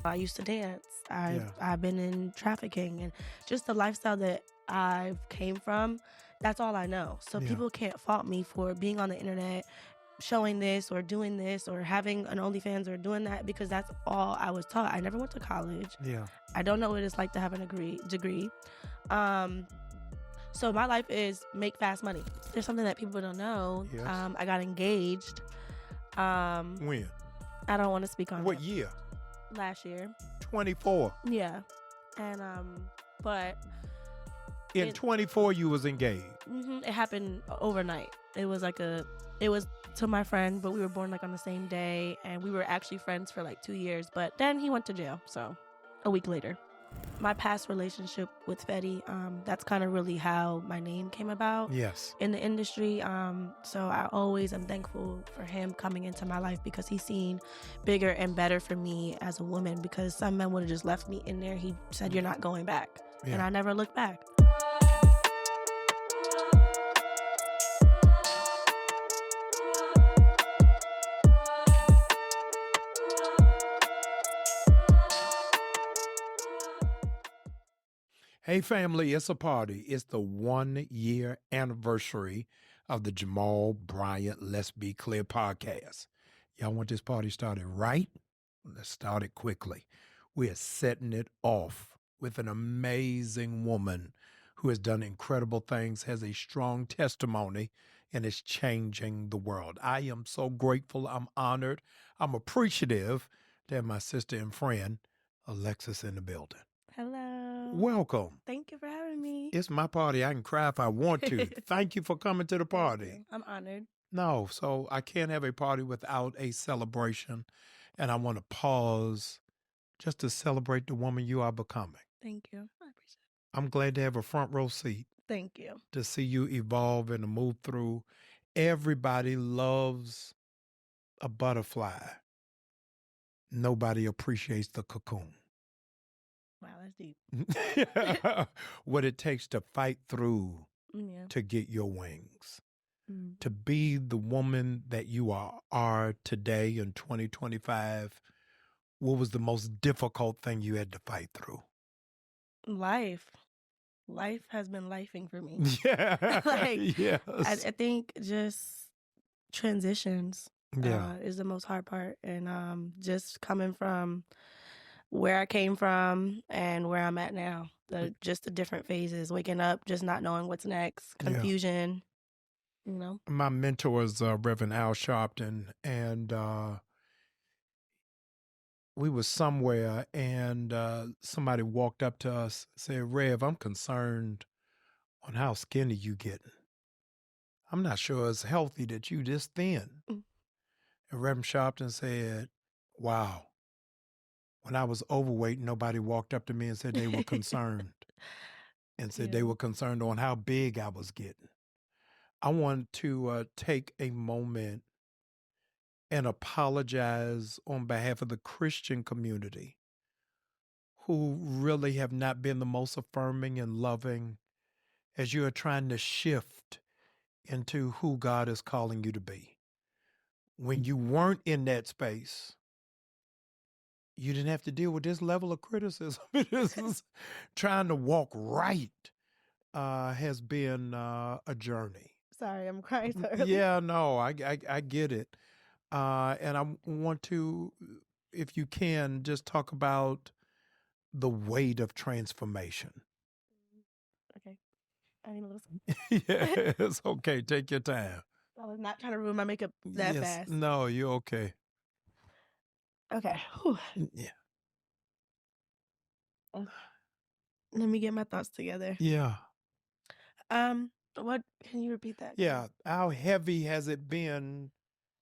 I used to dance. Yeah. I've been in trafficking, and just the lifestyle that I've came from, that's all I know. So Yeah. people can't fault me for being on the internet, showing this or doing this or having an OnlyFans or doing that, because that's all I was taught. I never went to college. Yeah. I don't know what it's like to have a degree. So my life is make fast money. There's something that people don't know. Yes. I got engaged. When? I don't want to speak on What it. year? Last year. 24. Yeah. And but In 24, you was engaged. it happened overnight. It was to my friend, but we were born like on the same day, and we were actually friends for like 2 years. But then he went to jail, so a week later. My past relationship with Fetty, that's kind of really how my name came about. Yes. In the industry. So I always am thankful for him coming into my life, because he's seen bigger and better for me as a woman, because some men would have just left me in there. He said, "You're not going back." Yeah. And I never looked back. Hey, family, it's a party. It's the 1-year anniversary of the Jamal Bryant Let's Be Clear podcast. Y'all want this party started right? Let's start it quickly. We are setting it off with an amazing woman who has done incredible things, has a strong testimony, and is changing the world. I am so grateful. I'm honored. I'm appreciative to have my sister and friend, Alexis, in the building. Hello. Welcome. Thank you for having me. It's my party. I can cry if I want to. Thank you for coming to the Thank party. you. I'm honored. No, so I can't have a party without a celebration. And I want to pause just to celebrate the woman you are becoming. Thank you. I appreciate it. I'm glad to have a front row seat Thank you. to see you evolve and to move through. Everybody loves a butterfly. Nobody appreciates the cocoon. Wow, that's deep. What it takes to fight through Yeah. to get your wings. Mm. To be the woman that you are today in 2025, what was the most difficult thing you had to fight through? Life has been lifing for me. Yeah. Like, yes. I think just transitions Yeah. is the most hard part. And just coming from where I came from and where I'm at now, just the different phases, waking up, just not knowing what's next, Yeah. confusion, you know. My mentor is Reverend Al Sharpton, and we were somewhere, and somebody walked up to us and said, "Rev, I'm concerned on how skinny you getting. I'm not sure it's healthy that you this thin." Mm. And Reverend Sharpton said, "Wow. When I was overweight, nobody walked up to me and said they were concerned and said they Yeah. were concerned on how big I was getting." I want to take a moment and apologize on behalf of the Christian community who really have not been the most affirming and loving as you are trying to shift into who God is calling you to be. When you weren't in that space, you didn't have to deal with this level of criticism. This is trying to walk right has been a journey. Sorry, I'm crying so early. Yeah, no, I get it. And I want to, if you can, just talk about the weight of transformation. Okay. I need a little. Yeah, it's okay. Take your time. I was not trying to ruin my makeup that Yes, fast. no, you're okay. Okay. Whew. Yeah. Let me get my thoughts together. Yeah. What can you repeat that? Yeah. How heavy has it been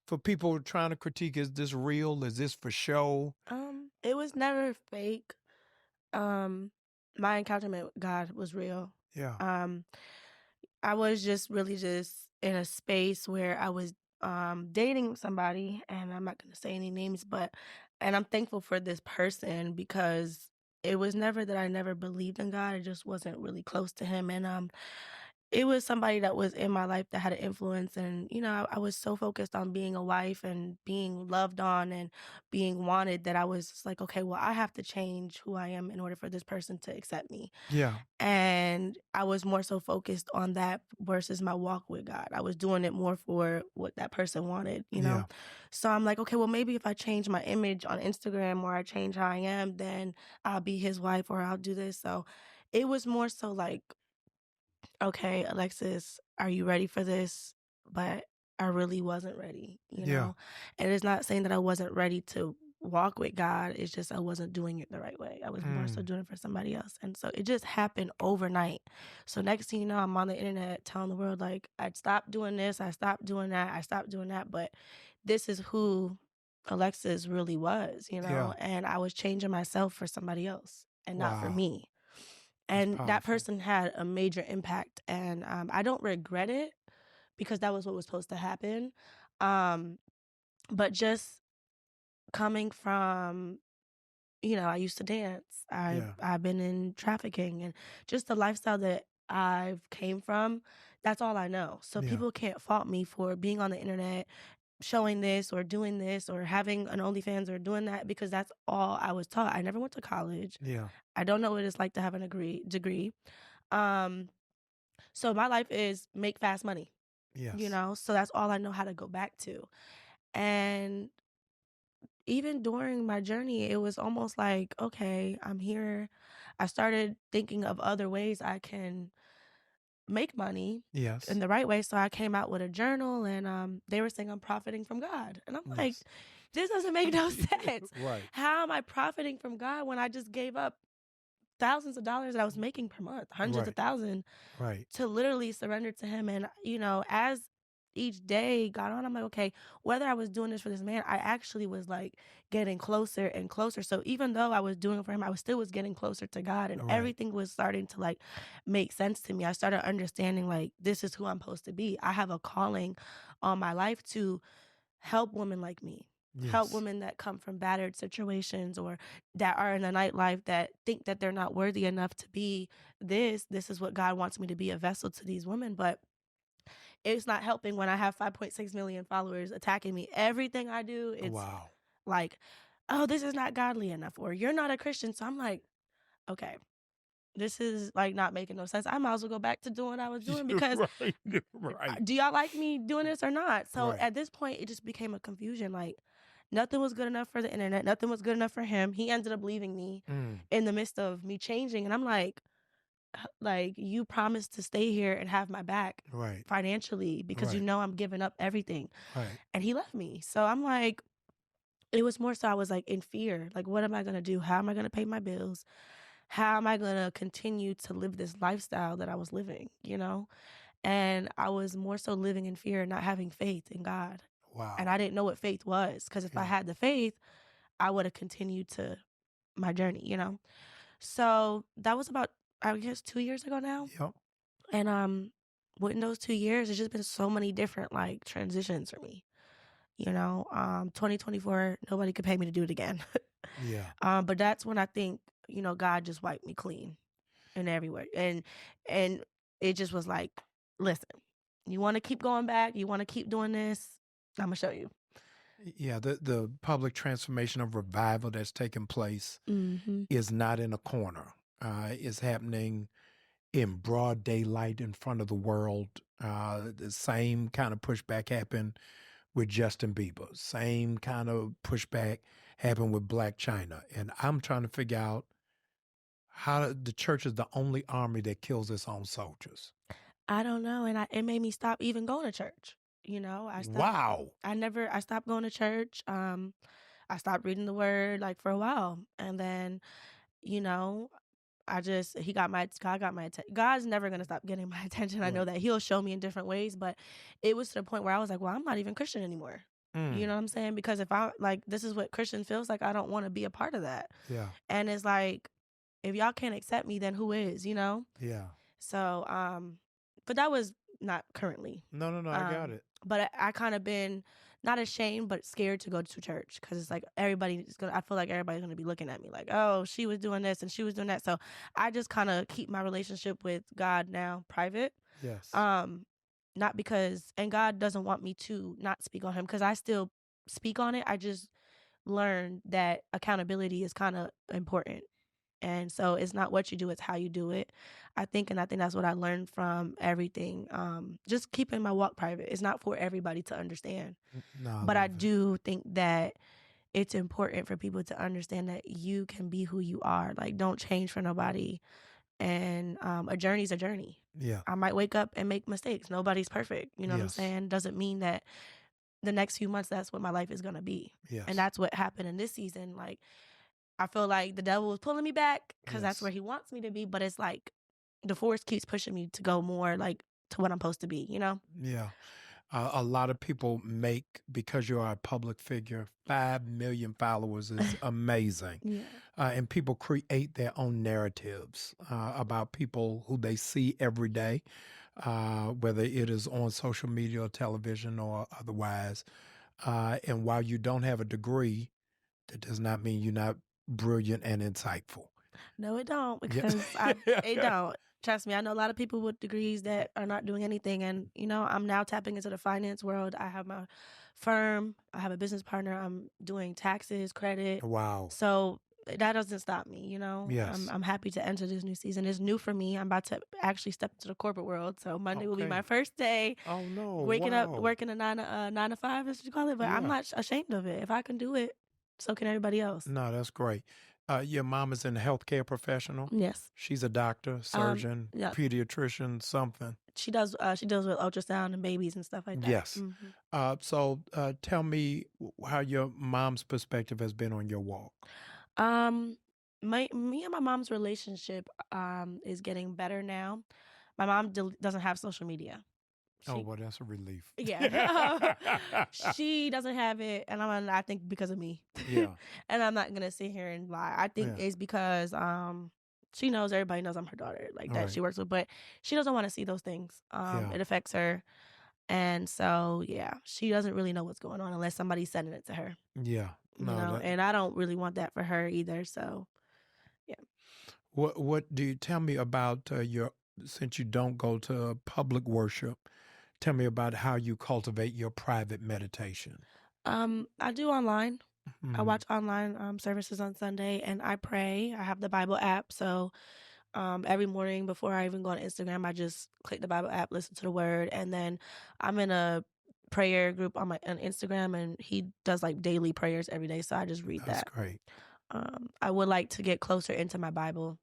for people trying to critique? Is this real? Is this for show? It was never fake. My encounter with God was real. Yeah. I was just really just in a space where I was dating somebody, and I'm not gonna say any names, and I'm thankful for this person, because it was never that I never believed in God. I just wasn't really close to him. And it was somebody that was in my life that had an influence. And, I was so focused on being a wife and being loved on and being wanted that I was just like, okay, well, I have to change who I am in order for this person to accept me. Yeah. And I was more so focused on that versus my walk with God. I was doing it more for what that person wanted, Yeah. So I'm like, okay, well, maybe if I change my image on Instagram or I change how I am, then I'll be his wife or I'll do this. So it was more so like, okay, Alexis, are you ready for this? But I really wasn't ready, Yeah. And it's not saying that I wasn't ready to walk with God. It's just I wasn't doing it the right way. I was more so doing it for somebody else. And so it just happened overnight. So next thing you know, I'm on the internet telling the world, like, I'd stopped doing this, I stopped doing that, I stopped doing that. But this is who Alexis really was, Yeah. And I was changing myself for somebody else and not for Wow. me. That's And that powerful. person had a major impact. And I don't regret it because that was what was supposed to happen. But just coming from, I used to dance. Yeah. I've been in trafficking and just the lifestyle that I've came from, that's all I know. So Yeah. people can't fault me for being on the internet, showing this or doing this or having an OnlyFans or doing that because that's all I was taught. I never went to college. Yeah. I don't know what it's like to have a degree. So my life is make fast money, Yes. So that's all I know how to go back to. And even during my journey, it was almost like, okay, I'm here. I started thinking of other ways I can make money Yes. in the right way. So I came out with a journal and they were saying I'm profiting from God. And I'm like, Yes. this doesn't make no sense. Right. How am I profiting from God when I just gave up thousands of dollars that I was making per month, hundreds of thousands, Right. to literally surrender to him? And, as each day got on, I'm like, okay, whether I was doing this for this man, I actually was like getting closer and closer. So even though I was doing it for him, I was still getting closer to God, and Right. everything was starting to like make sense to me. I started understanding like this is who I'm supposed to be. I have a calling on my life to help women like me. Help Yes. women that come from battered situations or that are in the nightlife that think that they're not worthy enough to be this. This is what God wants me to be, a vessel to these women. But it's not helping when I have 5.6 million followers attacking me. Everything I do, it's Wow. like, oh, this is not godly enough, or you're not a Christian. So I'm like, okay, this is like not making no sense. I might as well go back to doing what I was doing because Right. Right. do y'all like me doing this or not? So Right. at this point, it just became a confusion. Like nothing was good enough for the internet. Nothing was good enough for him. He ended up leaving me in the midst of me changing. And I'm like, you promised to stay here and have my back Right. financially because Right. I'm giving up everything. Right. And he left me. So I'm like, it was more so I was like in fear. Like, what am I going to do? How am I going to pay my bills? How am I going to continue to live this lifestyle that I was living, And I was more so living in fear and not having faith in God. Wow. And I didn't know what faith was because if I had the faith, I would have continued to my journey, So that was about, I guess, 2 years ago now. Yep. And within those 2 years, it's just been so many different like transitions for me. 2024, nobody could pay me to do it again. Yeah. But that's when I think, God just wiped me clean and everywhere. And it just was like, listen, you want to keep going back, you want to keep doing this, I'm gonna show you. Yeah, the public transformation of revival that's taking place Mm-hmm. is not in a corner. It's happening in broad daylight in front of the world. The same kind of pushback happened with Justin Bieber. Same kind of pushback happened with Black China. And I'm trying to figure out how the church is the only army that kills its own soldiers. I don't know, and it made me stop even going to church. I stopped. Wow. I stopped going to church. I stopped reading the word like for a while, and then, God got my attention. God's never gonna stop getting my attention. I know that He'll show me in different ways, but it was to the point where I was like, well, I'm not even Christian anymore. You know what I'm saying? Because if I like, this is what Christian feels like. I don't want to be a part of that. Yeah. And it's like, if y'all can't accept me, then who is? Yeah. So, but that was not currently. No, I got it. But I kind of been not ashamed, but scared to go to church because it's like I feel like everybody's gonna be looking at me like, oh, she was doing this and she was doing that. So I just kind of keep my relationship with God now private. Yes. Not because, and God doesn't want me to not speak on him, because I still speak on it. I just learned that accountability is kind of important. And so it's not what you do, it's how you do it. I think, and I think that's what I learned from everything. Just keeping my walk private. It's not for everybody to understand. No, But I love it. do think that it's important for people to understand that you can be who you are. Like, don't change for nobody. And a journey's a journey. Yeah. I might wake up and make mistakes. Nobody's perfect. You know what I'm Yes. saying? Doesn't mean that the next few months that's what my life is going to be. Yes. And that's what happened in this season. Like, I feel like the devil was pulling me back because that's Yes. where he wants me to be. But it's like the force keeps pushing me to go more like to what I'm supposed to be, you know? Yeah. A lot of people make, because you are a public figure, 5 million followers is amazing. Yeah. And people create their own narratives about people who they see every day, whether it is on social media or television or otherwise. And while you don't have a degree, that does not mean you're not brilliant and insightful. No, it don't, Yeah. because it don't. Trust me, I know a lot of people with degrees that are not doing anything. And, you know, I'm now tapping into the finance world. I have my firm. I have a business partner. I'm doing taxes, credit. Wow. So that doesn't stop me, you know? Yes. I'm happy to enter this new season. It's new for me. I'm about to actually step into the corporate world. So Monday will be my Okay. first day Oh, no. waking up, Wow. working a 9 to 5, as you call it. But I'm Yeah. not ashamed of it. If I can do it, so can everybody else. No, that's great. Your mom is a healthcare professional? Yes. She's a doctor, surgeon, yeah. pediatrician, something. She does. She deals with ultrasound and babies and stuff like that. Yes. So tell me how your mom's perspective has been on your walk. Me and my mom's relationship is getting better now. My mom doesn't have social media. Oh, well, that's a relief. Yeah. She doesn't have it, and I think because of me. Yeah. And I'm not gonna sit here and lie. I think Yeah. it's because she knows, everybody knows I'm her daughter, like that Right. she works with, but she doesn't want to see those things. Yeah. It affects her. And so, yeah, she doesn't really know what's going on unless somebody's sending it to her. Yeah. You know, and I don't really want that for her either. So, yeah. What do you tell me about since you don't go to public worship, tell me about how you cultivate your private meditation. I do online. Mm-hmm. I watch online services on Sunday, and I pray. I have the Bible app, so every morning before I even go on Instagram, I just click the Bible app, listen to the word, and then I'm in a prayer group on Instagram, and he does like daily prayers every day, so I just read that. That's great. I would like to get closer into my Bible.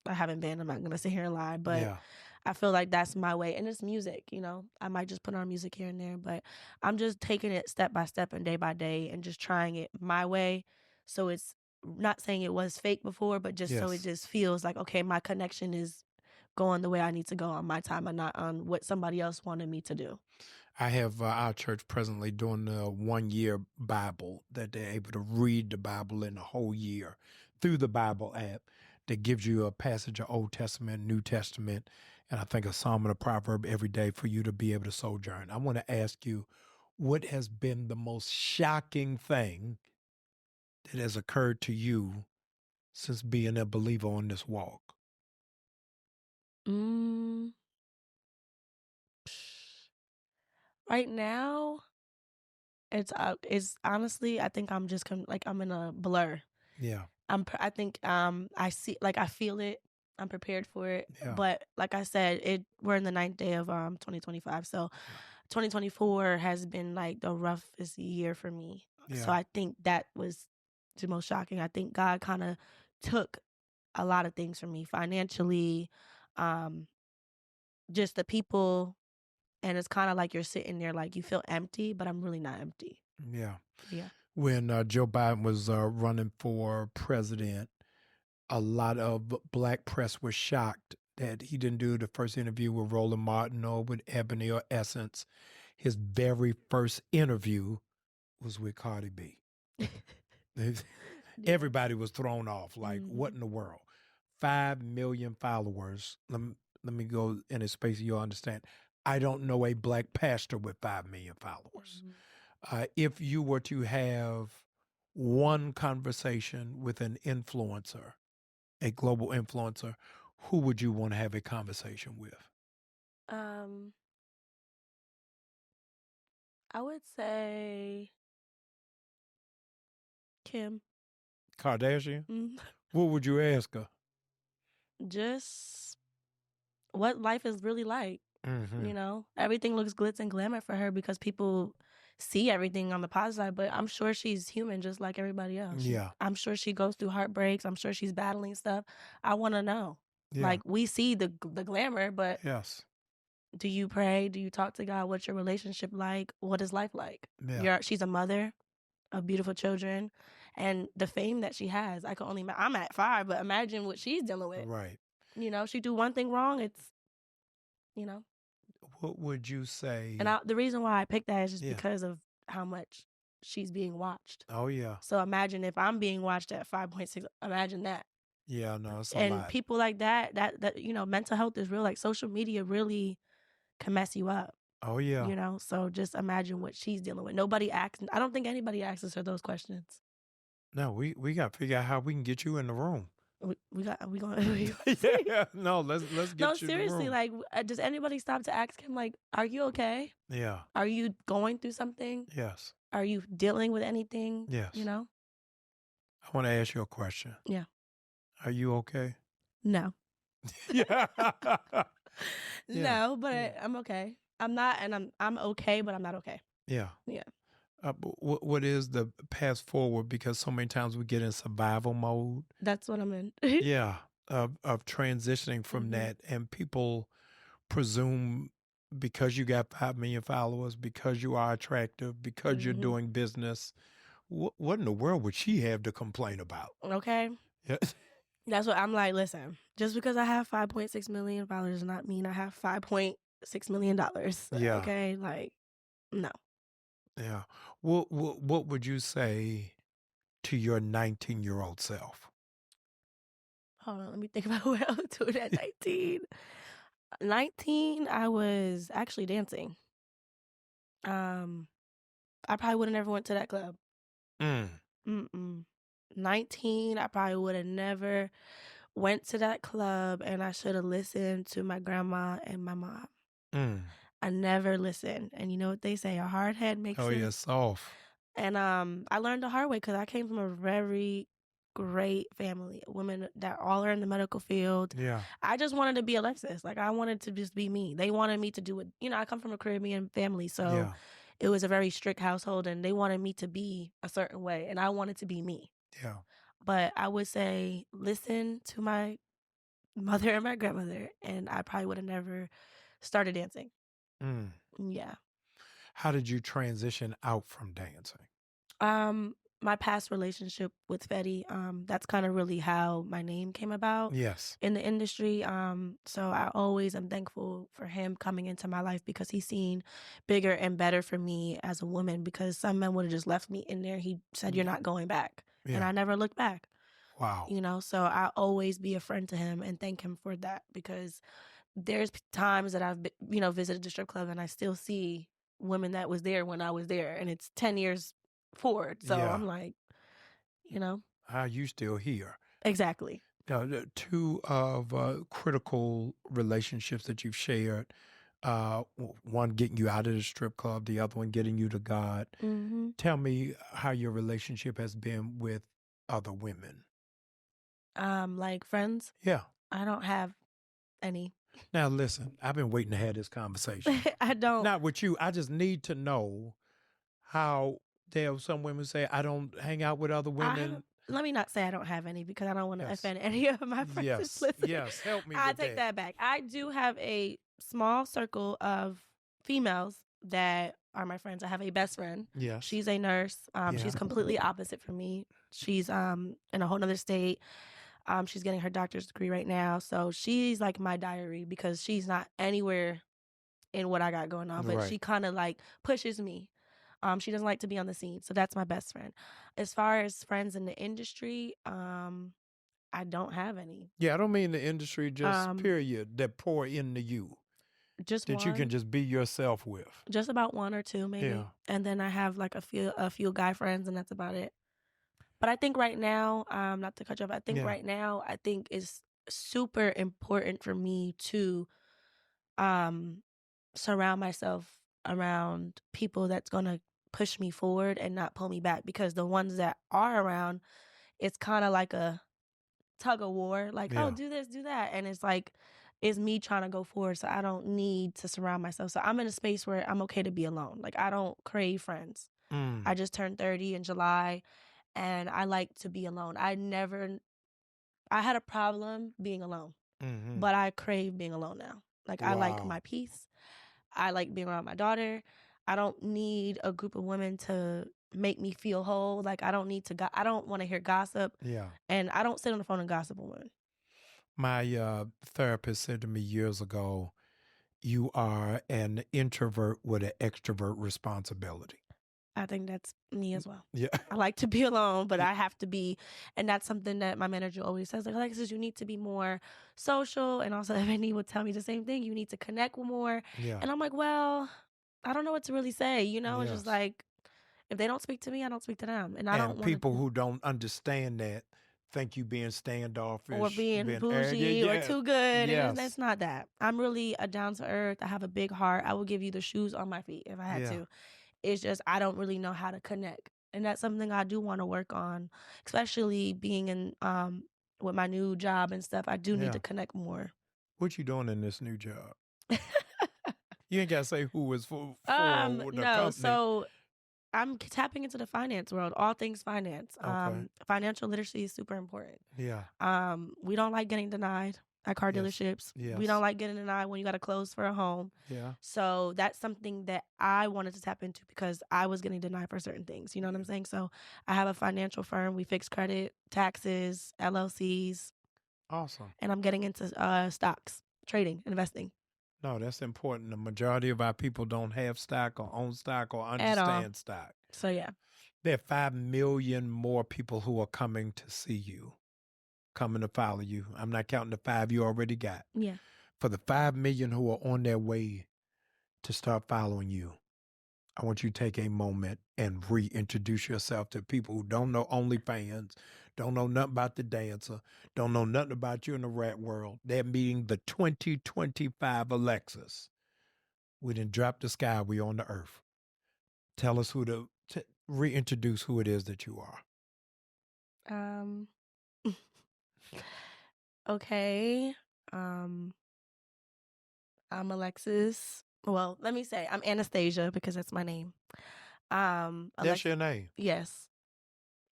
I haven't been. I'm not gonna sit here and lie, but Yeah. I feel like that's my way. And it's music, you know. I might just put on music here and there, but I'm just taking it step by step and day by day and just trying it my way. So it's not saying it was fake before, but just so it Yes. just feels like, okay, my connection is going the way I need to go on my time and not on what somebody else wanted me to do. I have our church presently doing the 1 year Bible that they're able to read the Bible in a whole year through the Bible app that gives you a passage of Old Testament, New Testament, and I think a Psalm and a proverb every day for you to be able to sojourn. I want to ask you, what has been the most shocking thing that has occurred to you since being a believer on this walk? Right now, it's honestly, I think I'm just like I'm in a blur. Yeah. I think I see, like I feel it. I'm prepared for it. Yeah. But like I said, we're in the 9th day of 2025. So 2024 has been like the roughest year for me. Yeah. So I think that was the most shocking. I think God kind of took a lot of things from me financially, just the people, and it's kind of like you're sitting there like you feel empty, but I'm really not empty. Yeah. Yeah. When Joe Biden was running for president, a lot of black press was shocked that he didn't do the first interview with Roland Martin or with Ebony or Essence. His very first interview was with Cardi B. Everybody was thrown off. Like, what in the world? 5 million followers. Let me go in a space you'll understand. I don't know a black pastor with 5 million followers. If you were to have one conversation with an influencer, a global influencer, who would you want to have a conversation with? I would say Kim. Kardashian? Mm. What would you ask her? Just what life is really like. Mm-hmm. You know, everything looks glitz and glamour for her because people see everything on the positive side, but I'm sure she's human just like everybody else. Yeah. I'm sure she goes through heartbreaks. I'm sure she's battling stuff. I want to know. Yeah. Like, we see the glamour, but Yes. do you pray? Do you talk to God? What's your relationship like? What is life like? Yeah. She's a mother of beautiful children, and the fame that she has, I can only. I'm at 5, but imagine what she's dealing with. Right. You know, she do one thing wrong, it's, you know. What would you say? And the reason why I picked that is just Yeah. because of how much she's being watched. Oh, yeah. So imagine if I'm being watched at 5.6. Imagine that. Yeah, no, it's a And lot. people like that, you know, mental health is real. Like, social media really can mess you up. Oh, yeah. You know, so just imagine what she's dealing with. Nobody asks. I don't think anybody asks her those questions. No, we got to figure out how we can get you in the room. We going. Yeah, no, let's get No, you in the seriously. room. Like, does anybody stop to ask him, like, are you okay? Yeah. Are you going through something? Yes. Are you dealing with anything? Yes. You know? I want to ask you a question. Yeah. Are you okay? No. Yeah. No, but I'm okay. I'm not, and I'm okay, but I'm not okay. Yeah. Yeah. What is the path forward? Because so many times we get in survival mode. That's what I'm in. Yeah. Of transitioning from Mhm. that, and people presume because you got 5 million followers, because you are attractive, because you're Mhm. doing business, what in the world would she have to complain about? Okay. Yeah. That's what I'm like. Listen, just because I have 5.6 million followers does not mean I have $5.6 million. Yeah. Okay. Like, no. Yeah. What would you say to your 19-year-old self? Hold on. Let me think about what I was doing at 19. 19, I was actually dancing. I probably would have never went to that club. 19, I probably would have never went to that club, and I should have listened to my grandma and my mom. I never listened. And you know what they say, a hard head makes Oh, it. yeah, soft. And I learned the hard way because I came from a very great family, women that all are in the medical field. Yeah. I just wanted to be Alexis. Like, I wanted to just be me. They wanted me to do it. You know, I come from a Caribbean family, so Yeah. it was a very strict household, and they wanted me to be a certain way, and I wanted to be me. Yeah. But I would say listen to my mother and my grandmother, and I probably would have never started dancing. Yeah. How did you transition out from dancing? My past relationship with Fetty, that's kind of really how my name came about. Yes. In the industry. So I always am thankful for him coming into my life because he's seen bigger and better for me as a woman, because some men would have just left me in there. He said, you're not going back. Yeah. And I never looked back. Wow. You know, so I always be a friend to him and thank him for that, because there's times that I've, visited the strip club and I still see women that was there when I was there, and it's 10 years forward. So Yeah. I'm like, How you still here? Exactly. Now, the two of critical relationships that you've shared, one getting you out of the strip club, the other one getting you to God. Mm-hmm. Tell me how your relationship has been with other women. Like friends? Yeah. I don't have any. Now, listen, I've been waiting to have this conversation. I don't. Not with you. I just need to know how there are some women say, I don't hang out with other women. Let me not say I don't have any, because I don't want to Yes. offend any of my friends. Yes. Listen, Yes. Help me I with take that back. I do have a small circle of females that are my friends. I have a best friend. Yes. She's a nurse. Yeah. She's completely opposite from me. She's in a whole nother state. She's getting her doctor's degree right now. So she's like my diary, because she's not anywhere in what I got going on, but Right. she kind of like pushes me. She doesn't like to be on the scene. So that's my best friend. As far as friends in the industry, I don't have any. Yeah, I don't mean the industry, just period, that pour into you. Just that one. You can just be yourself with. Just about one or two, maybe. Yeah. And then I have like a few guy friends, and that's about it. But I think right now, not to cut you off, I think right now, I think it's super important for me to surround myself around people that's going to push me forward and not pull me back, because the ones that are around, it's kind of like a tug of war, like, oh, Yeah. do this, do that. And it's like, it's me trying to go forward. So I don't need to surround myself. So I'm in a space where I'm okay to be alone. Like, I don't crave friends. I just turned 30 in July, and I like to be alone. I had a problem being alone, Mm-hmm. but I crave being alone now. Like, I like Wow. my peace. I like being around my daughter. I don't need a group of women to make me feel whole. Like, I don't need to I don't want to hear gossip. Yeah. And I don't sit on the phone and gossip with women. My therapist said to me years ago, you are an introvert with an extrovert responsibility. I think that's me as well. Yeah. I like to be alone, but I have to be, and that's something that my manager always says, like, Alexis, you need to be more social. And also, Ebony would tell me the same thing. You need to connect with more. Yeah. And I'm like, well, I don't know what to really say. You know, it's just Yes. like, if they don't speak to me, I don't speak to them. And I don't And want people to, who don't understand that think you being standoffish, or being bougie arrogant. or Yeah. too good. Yes. And it's not that. I'm really a down to earth. I have a big heart. I will give you the shoes on my feet if I had Yeah. to. It's just, I don't really know how to connect. And that's something I do want to work on, especially being in with my new job and stuff. I do need Yeah. to connect more. What you doing in this new job? You ain't got to say who is for the No, company. so I'm tapping into the finance world, all things finance. Okay. Financial literacy is super important. Yeah. We don't like getting denied at car Yes. dealerships. Yes. We don't like getting denied when you got to close for a home. Yeah. So that's something that I wanted to tap into, because I was getting denied for certain things. You know what I'm saying? So I have a financial firm. We fix credit, taxes, LLCs, Awesome. and I'm getting into stocks, trading, investing. No, that's important. The majority of our people don't have stock or own stock or At all. understand stock. So yeah. There are 5 million more people who are coming to see you, coming to follow you. I'm not counting the 5 you already got. Yeah. For the 5 million who are on their way to start following you, I want you to take a moment and reintroduce yourself to people who don't know OnlyFans, don't know nothing about the dancer, don't know nothing about you in the rat world. They're meeting the 2025 Alexis. We didn't drop the sky, we on the earth. Tell us reintroduce who it is that you are. Okay. I'm Alexis. Well, let me say I'm Anastasia, because that's my name. That's your name? Yes.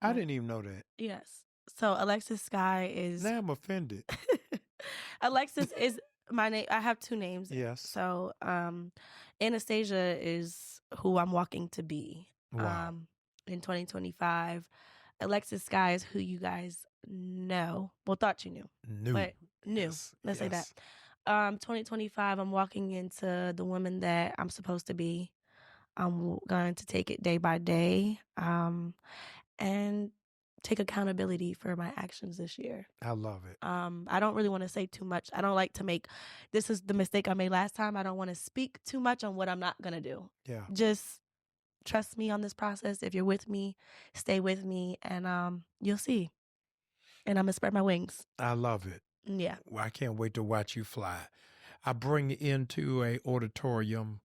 I didn't even know that. Yes. So Alexis Skyy is. Now I'm offended. Alexis is my name. I have 2 names. Yes. So Anastasia is who I'm walking to be. Wow. In 2025. Alexis Skyy is who you guys know. Well, thought you knew. But knew. Yes. Let's say that. 2025, I'm walking into the woman that I'm supposed to be. I'm going to take it day by day, and take accountability for my actions this year. I love it. I don't really want to say too much. I don't like to this is the mistake I made last time. I don't want to speak too much on what I'm not going to do. Yeah. Just trust me on this process. If you're with me, stay with me, and you'll see. And I'm going to spread my wings. I love it. Yeah. Well, I can't wait to watch you fly. I bring into a auditorium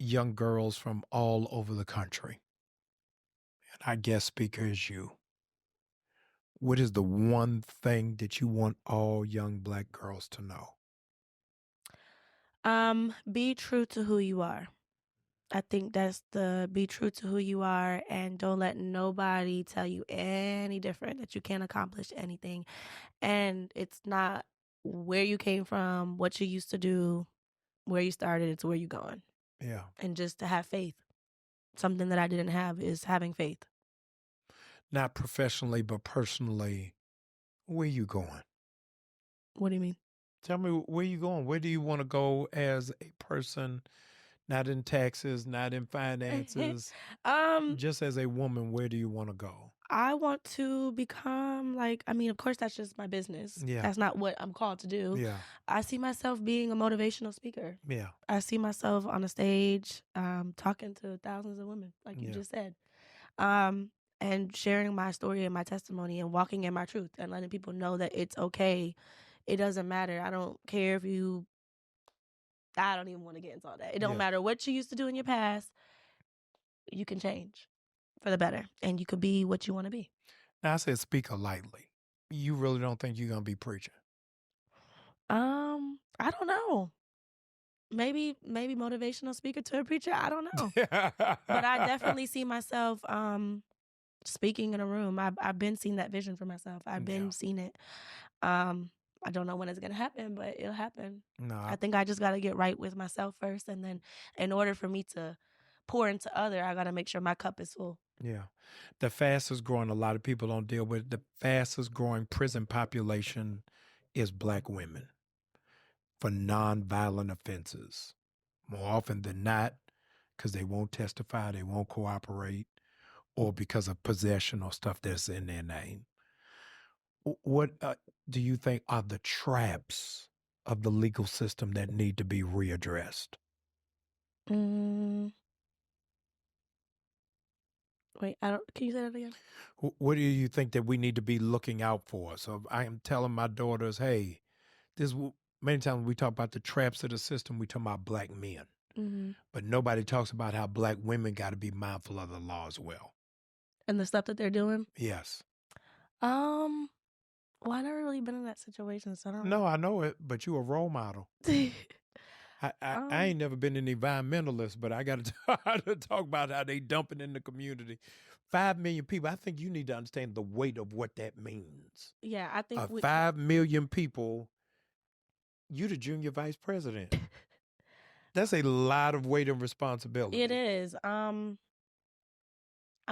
young girls from all over the country. And our guest speaker is you. What is the one thing that you want all young Black girls to know? Be true to who you are. I think that's be true to who you are, and don't let nobody tell you any different, that you can't accomplish anything. And it's not where you came from, what you used to do, where you started, it's where you're going. Yeah. And just to have faith. Something that I didn't have is having faith. Not professionally, but personally, where you going? What do you mean? Tell me, where you going? Where do you want to go as a person? Not in taxes, not in finances. Just as a woman, where do you want to go? I want to become of course, that's just my business. Yeah. That's not what I'm called to do. Yeah. I see myself being a motivational speaker. Yeah. I see myself on a stage, talking to thousands of women, like you just said, and sharing my story and my testimony and walking in my truth and letting people know that it's okay. It doesn't matter. I don't care if you I don't even want to get into all that. It don't Yeah. matter what you used to do in your past. You can change for the better, and you could be what you want to be. Now, I said speaker lightly. You really don't think you're going to be preaching? I don't know. Maybe motivational speaker to a preacher. I don't know. But I definitely see myself speaking in a room. I've been seeing that vision for myself. I've been seeing it. I don't know when it's gonna happen, but it'll happen. No, I think I just gotta get right with myself first, and then in order for me to pour into other, I gotta make sure my cup is full. Yeah. The fastest growing, a lot of people don't deal with, the fastest growing prison population is Black women for nonviolent offenses. More often than not, because they won't testify, they won't cooperate, or because of possession or stuff that's in their name. What do you think are the traps of the legal system that need to be readdressed? Wait, I don't. Can you say that again? What do you think that we need to be looking out for? So I am telling my daughters, hey, many times we talk about the traps of the system, we talk about Black men. But nobody talks about how Black women got to be mindful of the law as well. And the stuff that they're doing? Yes. Well, I never really been in that situation, so I don't No, I know it, but you a role model. I ain't never been an environmentalist, but I got to talk about how they dumping in the community. 5 million people. I think you need to understand the weight of what that means. Yeah, I think 5 million people. You the junior vice president. That's a lot of weight and responsibility. It is. I'm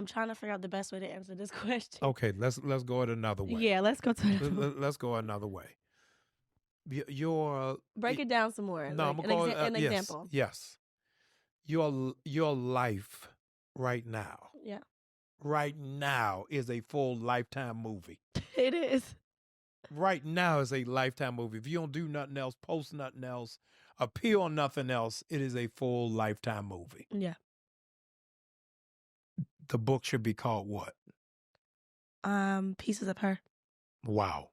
trying to figure out the best way to answer this question. Okay, let's go it another way. Yeah, let's go to another way. Let's go another way. Break it down some more. No, like I'm going an example. Yes. Your life right now. Yeah. Right now is a full Lifetime movie. It is. Right now is a Lifetime movie. If you don't do nothing else, post nothing else, appeal on nothing else, it is a full Lifetime movie. Yeah. The book should be called what? Pieces of Her. Wow.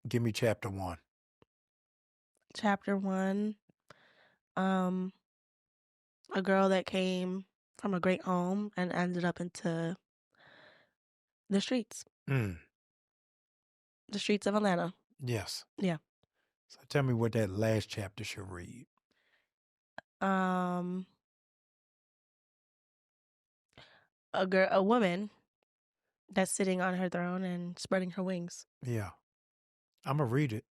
Give me chapter 1. Chapter 1. A girl that came from a great home and ended up into the streets. The streets of Atlanta. Yes. Yeah. So tell me what that last chapter should read. A woman that's sitting on her throne and spreading her wings. Yeah. I'm going to read it.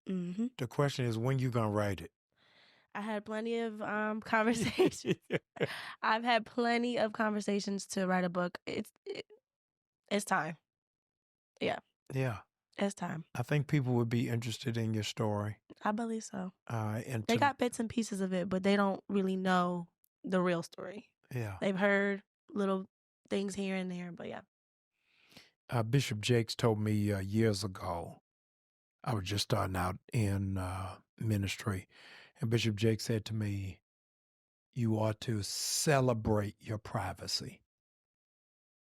The question is, when you going to write it? I had plenty of conversations. I've had plenty of conversations to write a book. It's time. Yeah. Yeah. It's time. I think people would be interested in your story. I believe so. And they got bits and pieces of it, but they don't really know the real story. Yeah. They've heard little things here and there, but yeah. Bishop Jakes told me years ago, I was just starting out in ministry, and Bishop Jakes said to me, you ought to celebrate your privacy,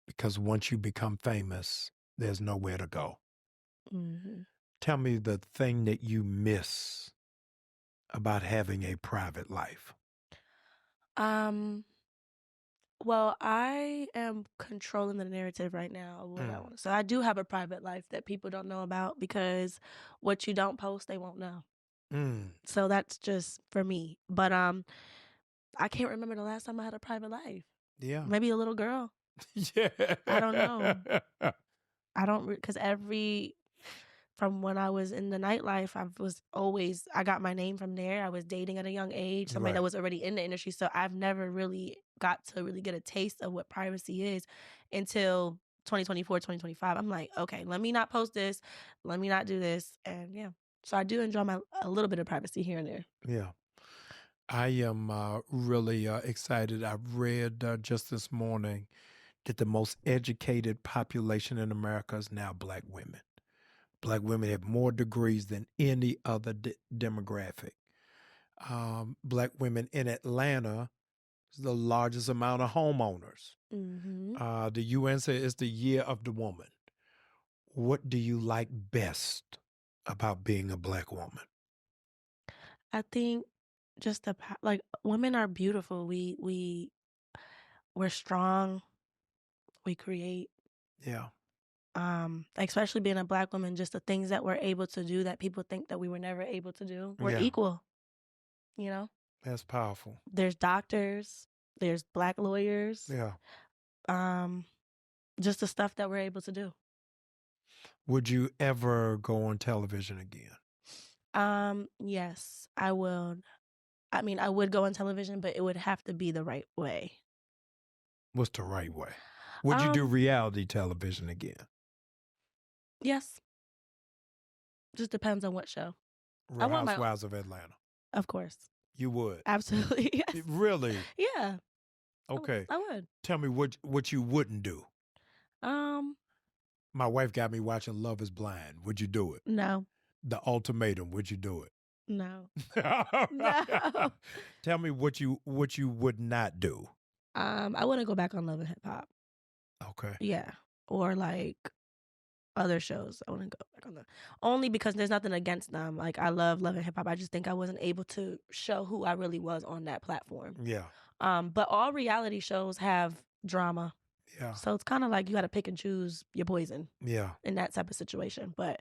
because once you become famous, there's nowhere to go. Tell me the thing that you miss about having a private life. Well, I am controlling the narrative right now of what I want. So I do have a private life that people don't know about, because what you don't post, they won't know. So that's just for me. But I can't remember the last time I had a private life. Yeah. Maybe a little girl. Yeah. I don't know. Because from when I was in the nightlife, I got my name from there. I was dating at a young age, somebody that was already in the industry. So I've never really got to really get a taste of what privacy is until 2024, 2025. I'm like, okay, let me not post this. Let me not do this. And yeah. So I do enjoy a little bit of privacy here and there. Yeah. I am really excited. I've read just this morning that the most educated population in America is now Black women. Black women have more degrees than any other demographic. Black women in Atlanta is the largest amount of homeowners. The UN says it's the year of the woman. What do you like best about being a Black woman? I think just like women are beautiful. We're strong. We create. Yeah. Especially being a Black woman, just the things that we're able to do that people think that we were never able to do. We're Yeah. equal. You know? That's powerful. There's doctors, there's Black lawyers. Yeah. Just the stuff that we're able to do. Would you ever go on television again? Yes, I will. I mean, I would go on television, but it would have to be the right way. What's the right way? Would you do reality television again? Yes. Just depends on what show. Real Housewives of Atlanta. Of course. You would? Absolutely, yes. Really? Yeah. Okay. I would. Tell me what you wouldn't do. My wife got me watching Love is Blind. Would you do it? No. The Ultimatum. Would you do it? No. No. Tell me what you would not do. I wouldn't go back on Love and Hip Hop. Okay. Yeah. Or like other shows. I wouldn't go back on them. Only because there's nothing against them. Like, I love Love and Hip Hop. I just think I wasn't able to show who I really was on that platform. Yeah. But all reality shows have drama. Yeah. So it's kind of like you got to pick and choose your poison. Yeah. In that type of situation. But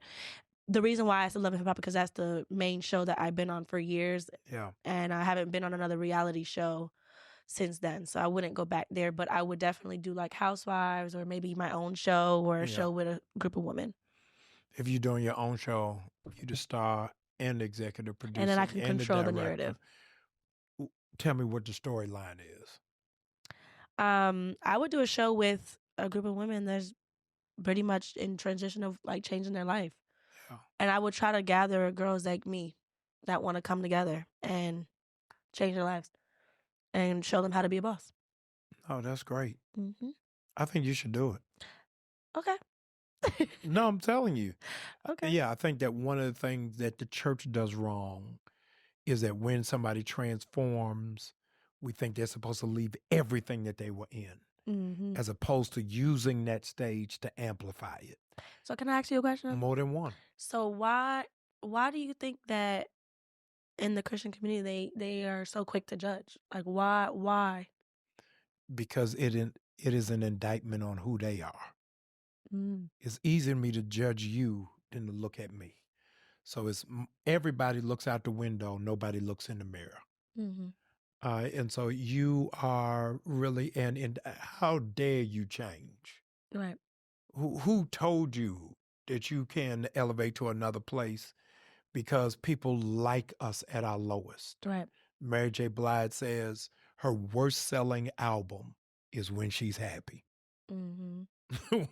the reason why I said Love and Hip Hop because that's the main show that I've been on for years. Yeah. And I haven't been on another reality show since then. So I wouldn't go back there, but I would definitely do like Housewives or maybe my own show or a show with a group of women. If you're doing your own show, you the star and the executive producer. And then I can control the narrative. Tell me what the storyline is. I would do a show with a group of women that's pretty much in transition of like changing their life. Yeah. And I would try to gather girls like me that want to come together and change their lives and show them how to be a boss. Oh, that's great. Mm-hmm. I think you should do it. Okay. No, I'm telling you. Okay. Yeah, I think that one of the things that the church does wrong is that when somebody transforms, we think they're supposed to leave everything that they were in, as opposed to using that stage to amplify it. So can I ask you a question? More than one. So why do you think that in the Christian community they are so quick to judge? Like why? Because it is an indictment on who they are. It's easier for me to judge you than to look at me. So it's everybody looks out the window, nobody looks in the mirror. And so you are really, and how dare you change? Right. Who told you that you can elevate to another place? Because people like us at our lowest. Right. Mary J. Blige says her worst selling album is when she's happy.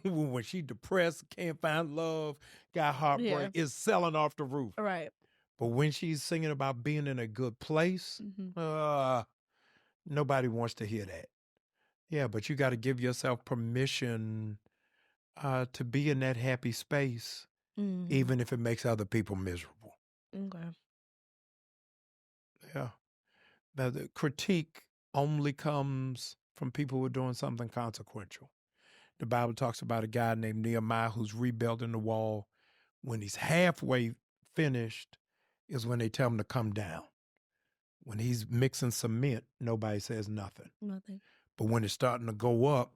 When she depressed, can't find love, got heartbreak, is selling off the roof. Right. But when she's singing about being in a good place, nobody wants to hear that. Yeah, but you got to give yourself permission to be in that happy space, even if it makes other people miserable. Okay. Yeah. Now, the critique only comes from people who are doing something consequential. The Bible talks about a guy named Nehemiah who's rebuilding the wall. When he's halfway finished is when they tell him to come down. When he's mixing cement, nobody says nothing. Nothing. But when it's starting to go up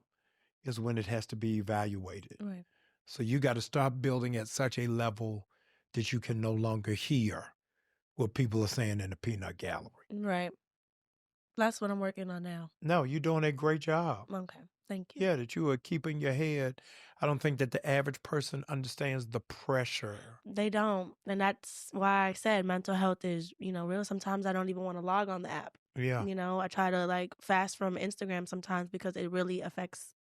is when it has to be evaluated. Right. So you got to start building at such a level that you can no longer hear what people are saying in the peanut gallery. Right. That's what I'm working on now. No, you're doing a great job. Okay. Thank you. Yeah, that you are keeping your head. I don't think that the average person understands the pressure. They don't. And that's why I said mental health is, real. Sometimes I don't even want to log on the app. Yeah. I try to like fast from Instagram sometimes because it really affects,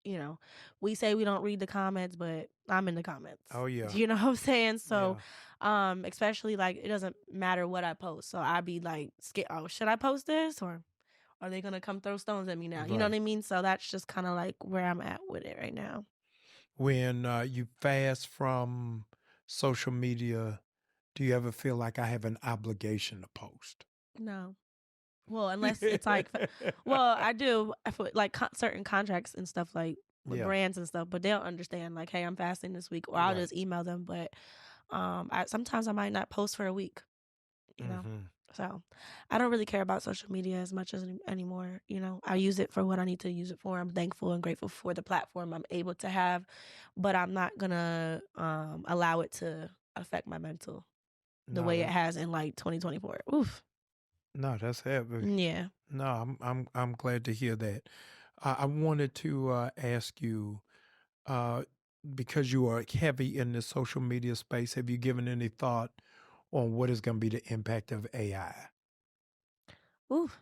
we say we don't read the comments, but I'm in the comments. Oh, yeah. You know what I'm saying? So, especially like it doesn't matter what I post. So I'd be like, scared. Oh, should I post this or are they going to come throw stones at me now? Right. You know what I mean? So that's just kind of like where I'm at with it right now. When you fast from social media, do you ever feel like I have an obligation to post? No. Well, unless it's like, I do for like certain contracts and stuff like with brands and stuff, but they'll understand like, hey, I'm fasting this week, or I'll just email them. But sometimes I might not post for a week, you know? So I don't really care about social media as much as anymore. You know, I use it for what I need to use it for. I'm thankful and grateful for the platform I'm able to have, but I'm not gonna allow it to affect my mental the No, way it has in like 2024. Oof. no, that's heavy. Yeah. No, I'm glad to hear that. I wanted to ask you, uh, because you are heavy in the social media space, have you given any thought on what is going to be the impact of AI? Oof.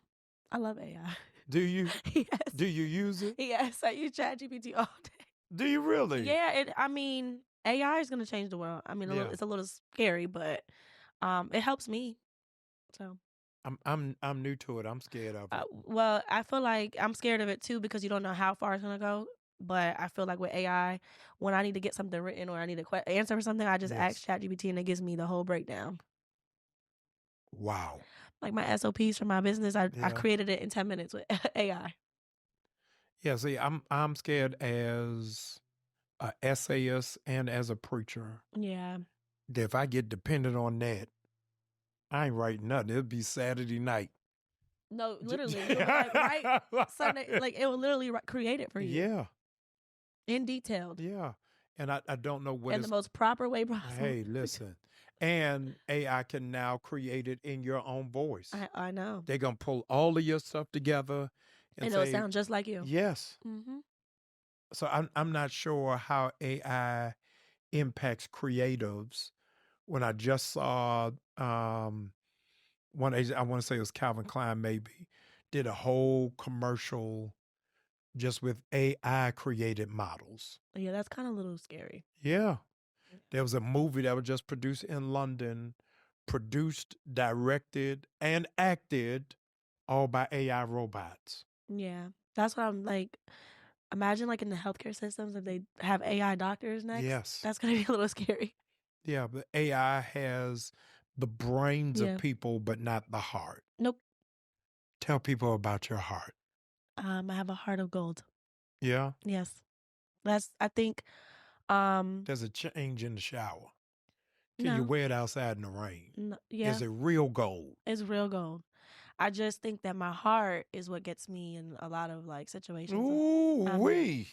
I love AI. Do you? Yes. Do you use it? Yes, I use ChatGPT all day. Do you really? Yeah, I mean, AI is gonna change the world. I mean, Yeah. it's a little scary, but it helps me. So I'm new to it. I'm scared of it. well, I feel like I'm scared of it too because you don't know how far it's gonna go. But I feel like with AI, when I need to get something written or I need to answer for something, I just ask ChatGPT and it gives me the whole breakdown. Wow. Like my SOPs for my business, I Yeah. created it in 10 minutes with AI. Yeah, see, I'm scared as an essayist and as a preacher. Yeah. That if I get dependent on that, I ain't writing nothing. It'll be Saturday night. No, literally, you'll be like, right Sunday, like it will literally create it for you. Yeah. In detailed. Yeah. And I don't know what in the most proper way possible. Hey, listen. And AI can now create it in your own voice. I know. They're going to pull all of your stuff together and it'll say, sound just like you. Yes. Mm-hmm. So I'm not sure how AI impacts creatives. When I just saw one, I want to say it was Calvin Klein, maybe, did a whole commercial just with AI created models. Yeah, that's kind of a little scary. Yeah. There was a movie that was just produced in London, produced, directed, and acted all by AI robots. Yeah. That's what I'm like. Imagine like in the healthcare systems if they have AI doctors next. Yes. That's going to be a little scary. Yeah, but AI has the brains of people, but not the heart. Nope. Tell people about your heart. I have a heart of gold. Yeah? Yes. I think. There's a change in the shower. Can you wear it outside in the rain? No, yeah. Is it real gold? It's real gold. I just think that my heart is what gets me in a lot of like situations. Ooh-wee.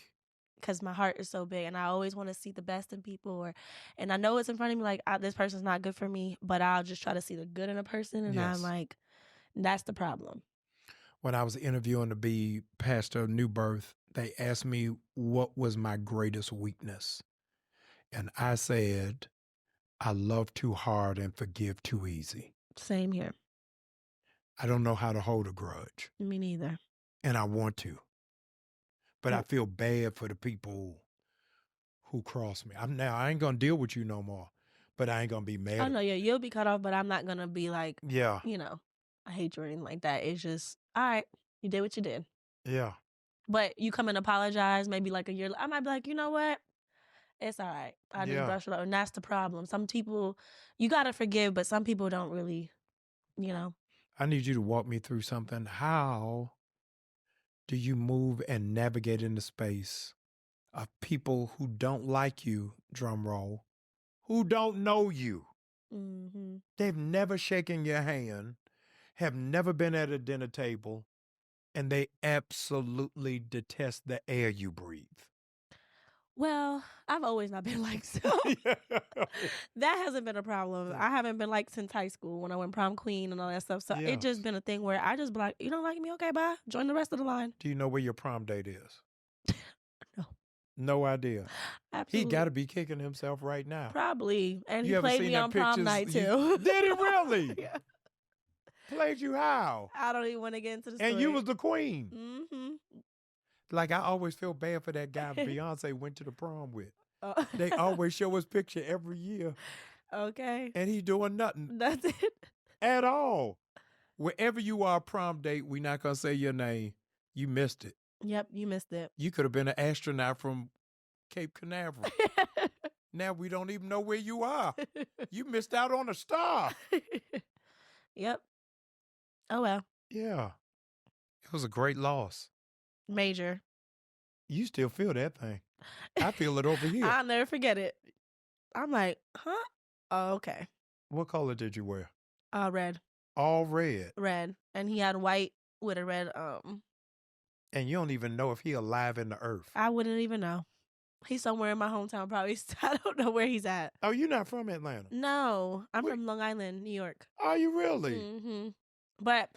Because my heart is so big and I always want to see the best in people and I know it's in front of me like this person's not good for me, but I'll just try to see the good in a person and I'm like, that's the problem. When I was interviewing to be pastor of New Birth, they asked me what was my greatest weakness. And I said, I love too hard and forgive too easy. Same here. I don't know how to hold a grudge. Me neither. And I want to. But I feel bad for the people who cross me. I ain't going to deal with you no more, but I ain't going to be mad. Oh, no, yeah, you'll be cut off, but I'm not going to be like, yeah, I hate you or anything like that. It's just, all right, you did what you did. Yeah. But you come and apologize, maybe like a year, I might be like, you know what? It's all right. I just brush it up. And that's the problem. Some people, you got to forgive, but some people don't really, I need you to walk me through something. How do you move and navigate in the space of people who don't like you, drum roll, who don't know you? Mm-hmm. They've never shaken your hand, have never been at a dinner table, and they absolutely detest the air you breathe. Well, I've always not been liked, so that hasn't been a problem. I haven't been liked since high school when I went prom queen and all that stuff. So it's just been a thing where I just be like, you don't like me? Okay, bye. Join the rest of the line. Do you know where your prom date is? No. No idea. Absolutely. He got to be kicking himself right now. Probably. And he played me on prom night too. Did he really? Yeah. Played you how? I don't even want to get into the story. And you was the queen. Mm-hmm. Like, I always feel bad for that guy Beyonce went to the prom with. They always show his picture every year. Okay. And he doing nothing. That's it. At all. Wherever you are prom date, we're not going to say your name. You missed it. Yep, you missed it. You could have been an astronaut from Cape Canaveral. Now we don't even know where you are. You missed out on a star. Yep. Oh, well. Yeah. It was a great loss. Major. You still feel that thing. I feel it over here. I'll never forget it. I'm like, huh? Oh, okay. What color did you wear? Red. All red. Red. And he had white with a red, And you don't even know if he alive in the earth. I wouldn't even know. He's somewhere in my hometown, probably. I don't know where he's at. Oh, you're not from Atlanta? No, I'm from Long Island, New York. Are you really? Mm-hmm. But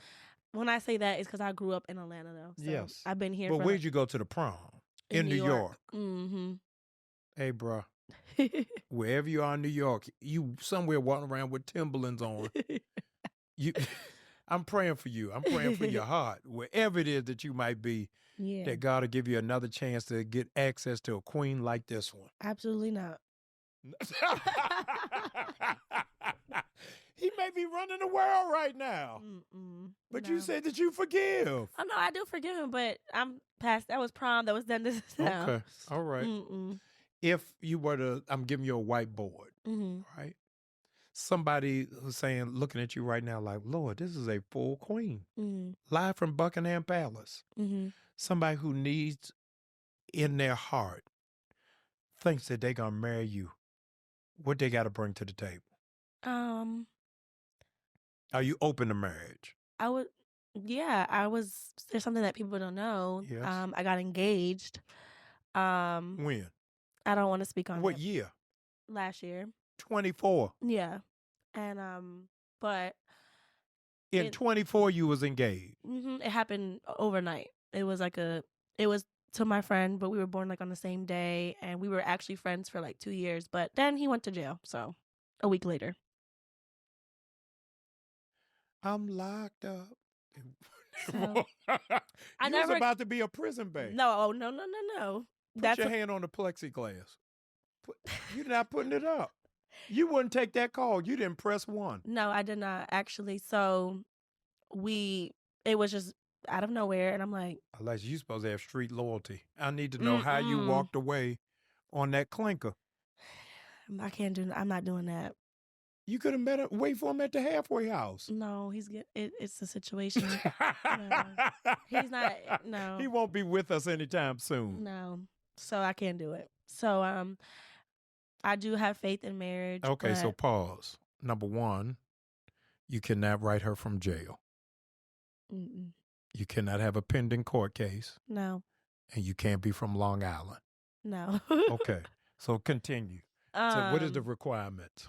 when I say that, it's because I grew up in Atlanta, though. So yes. I've been here. But where'd you go to the prom? In New York. Mm-hmm. Hey, bro. Wherever you are in New York, you somewhere walking around with Timberlands on. I'm praying for you. I'm praying for your heart. Wherever it is that you might be, that God will give you another chance to get access to a queen like this one. Absolutely not. He may be running the world right now. But you said that you forgive. Oh, no, I do forgive him, but I'm past. That was prom. That was done. This is now. Okay. All right. If you were to, I'm giving you a whiteboard, right? Somebody who's saying, looking at you right now like, Lord, this is a full queen. Live from Buckingham Palace. Somebody who needs in their heart, thinks that they're going to marry you. What they got to bring to the table? Are you open to marriage? I would, I was, there's something that people don't know. Yes. I got engaged. When? I don't want to speak on what it. year? Last year. 24. Yeah. And, but. In 24, you was engaged. It happened overnight. It was to my friend, but we were born like on the same day, and we were actually friends for like 2 years, but then he went to jail, so a week later. I'm locked up. So, you was about to be a prison babe. No. Put your hand on the plexiglass. You're not putting it up. You wouldn't take that call. You didn't press 1. No, I did not, actually. So it was just out of nowhere, and I'm like, Alexis, you supposed to have street loyalty. I need to know how you walked away on that clinker. I'm not doing that. You could have wait for him at the halfway house. No, it's a situation. No. He's not, no. He won't be with us anytime soon. No. So I can't do it. So I do have faith in marriage. Okay, so pause. Number 1, you cannot write her from jail. You cannot have a pending court case. No. And you can't be from Long Island. No. Okay, so continue. So what is the requirement?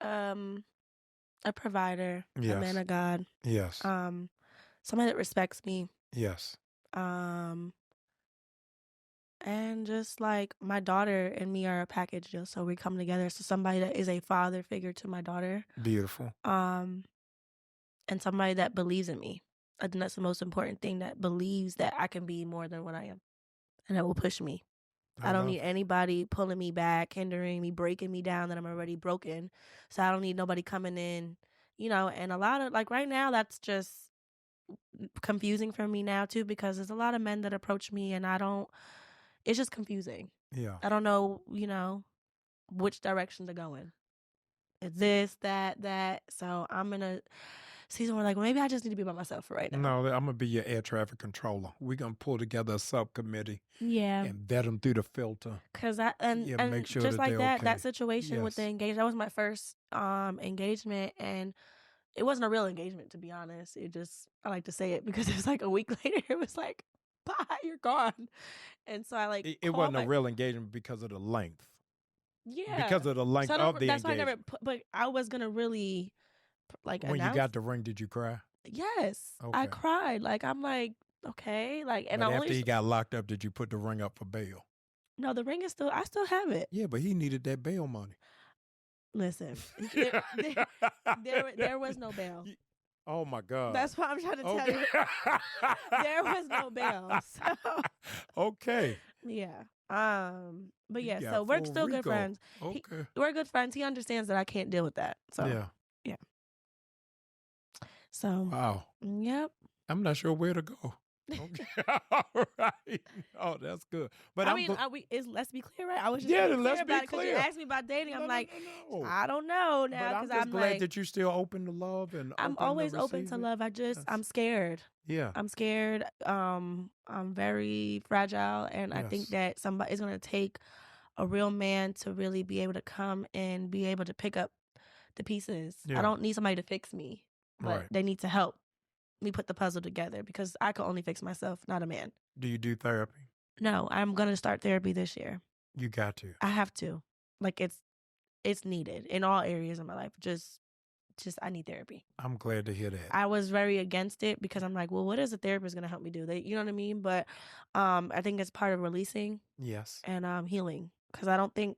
A provider, yes. A man of God. Yes. Somebody that respects me. Yes. And just like my daughter and me are a package deal, so we come together. So somebody that is a father figure to my daughter. Beautiful. And somebody that believes in me. I think that's the most important thing, that believes that I can be more than what I am, and that will push me. I don't need anybody pulling me back, hindering me, breaking me down that I'm already broken. So I don't need nobody coming in, and a lot of, like, right now, that's just confusing for me now too, because there's a lot of men that approach me, and it's just confusing. Yeah. I don't know, which direction to go in. It's this, that. So I'm in a season where, like, maybe I just need to be by myself for right now. No, I'm going to be your air traffic controller. We're going to pull together a subcommittee. Yeah. And vet them through the filter. Because make sure just like that, okay. That situation with the engagement, that was my first engagement, and it wasn't a real engagement, to be honest. I like to say it because it was like a week later, it was like, bye, you're gone. And so I it wasn't a real engagement because of the length. Yeah. Because of the length of the that's engagement. Why I never but I was going to really, like, when you got the ring, did you cry? Yes. Okay. I cried. Like, I'm like, okay. Like, and but after he got locked up, did you put the ring up for bail? No, the ring is I still have it. Yeah, but he needed that bail money. Listen, there was no bail. Oh my God. That's what I'm trying to tell you. There was no bail. So. Okay. Yeah. But yeah, so we're still good friends. Okay. We're good friends. He understands that I can't deal with that. So yeah. So wow. Yep. I'm not sure where to go. Okay. All right. Oh, that's good. But let's be clear, right? I was just let's be clear. You asked me about dating. I'm like, I don't know now, because I'm glad that you're still open to love, and I'm always open to love. I'm scared. Yeah, I'm scared. I'm very fragile, and I think that somebody's going to take a real man to really be able to come and be able to pick up the pieces. Yeah. I don't need somebody to fix me, but Right. they need to help me put the puzzle together because I can only fix myself, not a man. Do you do therapy? No, I'm going to start therapy this year. You got to. I have to. Like it's needed in all areas of my life. Just I need therapy. I'm glad to hear that. I was very against it because I'm like, well, what is a therapist going to help me do? You know what I mean? But I think it's part of releasing. Yes. And healing. Because I don't think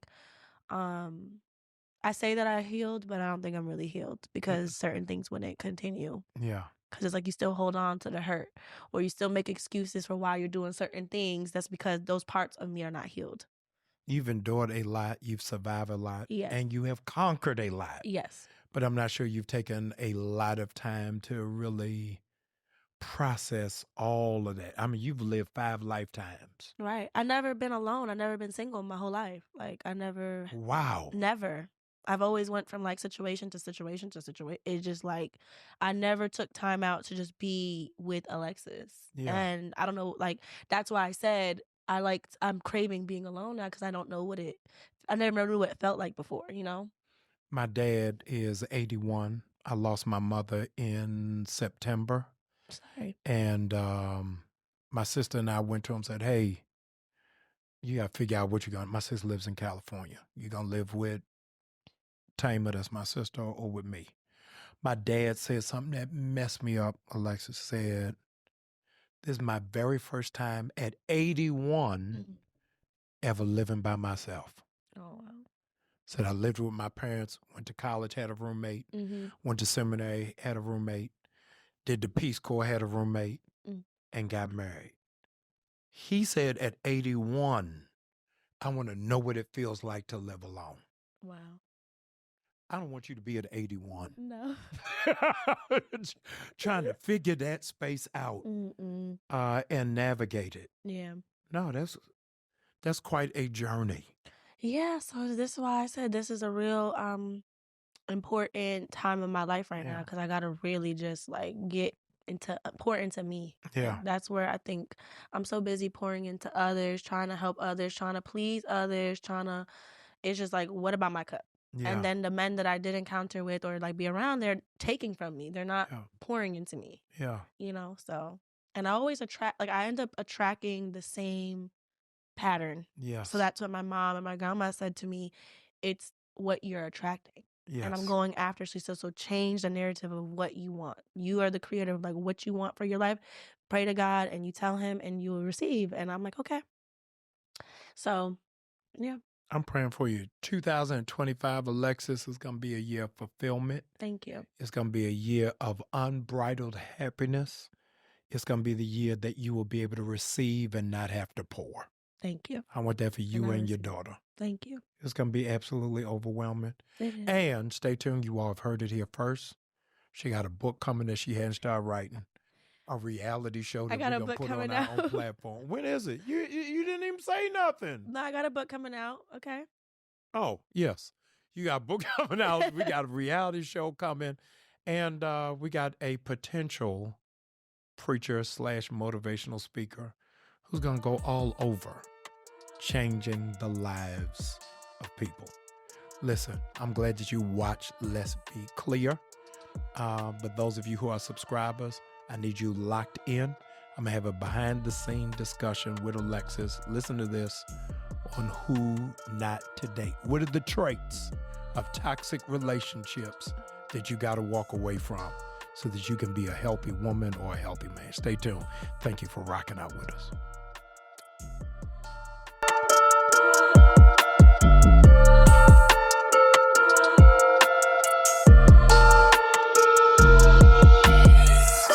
I say that I healed, but I don't think I'm really healed because certain things wouldn't continue. Yeah. Because it's like you still hold on to the hurt or you still make excuses for why you're doing certain things. That's because those parts of me are not healed. You've endured a lot. You've survived a lot. Yes. And you have conquered a lot. Yes. But I'm not sure you've taken a lot of time to really process all of that. I mean, you've lived 5 lifetimes. Right. I've never been alone. I've never been single my whole life. Like I never. Wow. Never. I've always went from like situation to situation to situation. It's just like I never took time out to just be with Alexis. Yeah. And I don't know, like that's why I said I'm craving being alone now because I don't know I never knew what it felt like before, you know? My dad is 81. I lost my mother in September. Sorry. And my sister and I went to him and said, hey, you got to figure out what you're going to. My sister lives in California. You're going to live with Tamer, that's my sister, or with me. My dad said something that messed me up. Alexis said, this is my very first time at 81 ever living by myself. Oh, wow. Said I lived with my parents, went to college, had a roommate, went to seminary, had a roommate, did the Peace Corps, had a roommate, and got married. He said at 81, I want to know what it feels like to live alone. Wow. I don't want you to be at 81. No. Trying to figure that space out and navigate it. Yeah. No, that's quite a journey. Yeah, so this is why I said this is a real important time in my life right now because I got to really just like pour into me. Yeah. That's where I think I'm so busy pouring into others, trying to help others, trying to please others, it's just like, what about my cup? Yeah. And then the men that I did encounter with or like be around, they're taking from me. They're not pouring into me. Yeah. You know, so, and I always I end up attracting the same pattern. Yes. So that's what my mom and my grandma said to me. It's what you're attracting. Yes. And I'm going after. She said, so change the narrative of what you want. You are the creator of like what you want for your life. Pray to God and you tell him and you will receive. And I'm like, okay. So, yeah. I'm praying for you. 2025, Alexis, is going to be a year of fulfillment. Thank you. It's going to be a year of unbridled happiness. It's going to be the year that you will be able to receive and not have to pour. Thank you. I want that for you and your daughter. Thank you. It's going to be absolutely overwhelming. It is. And stay tuned. You all have heard it here first. She got a book coming that she hadn't started writing. A reality show that we're going to put on our own platform. When is it? You didn't even say nothing. No, I got a book coming out. Okay. Oh, yes. You got a book coming out. We got a reality show coming. And we got a potential preacher / motivational speaker who's going to go all over changing the lives of people. Listen, I'm glad that you watched Let's Be Clear. But those of you who are subscribers, I need you locked in. I'm going to have a behind-the-scene discussion with Alexis. Listen to this on who not to date. What are the traits of toxic relationships that you got to walk away from so that you can be a healthy woman or a healthy man? Stay tuned. Thank you for rocking out with us.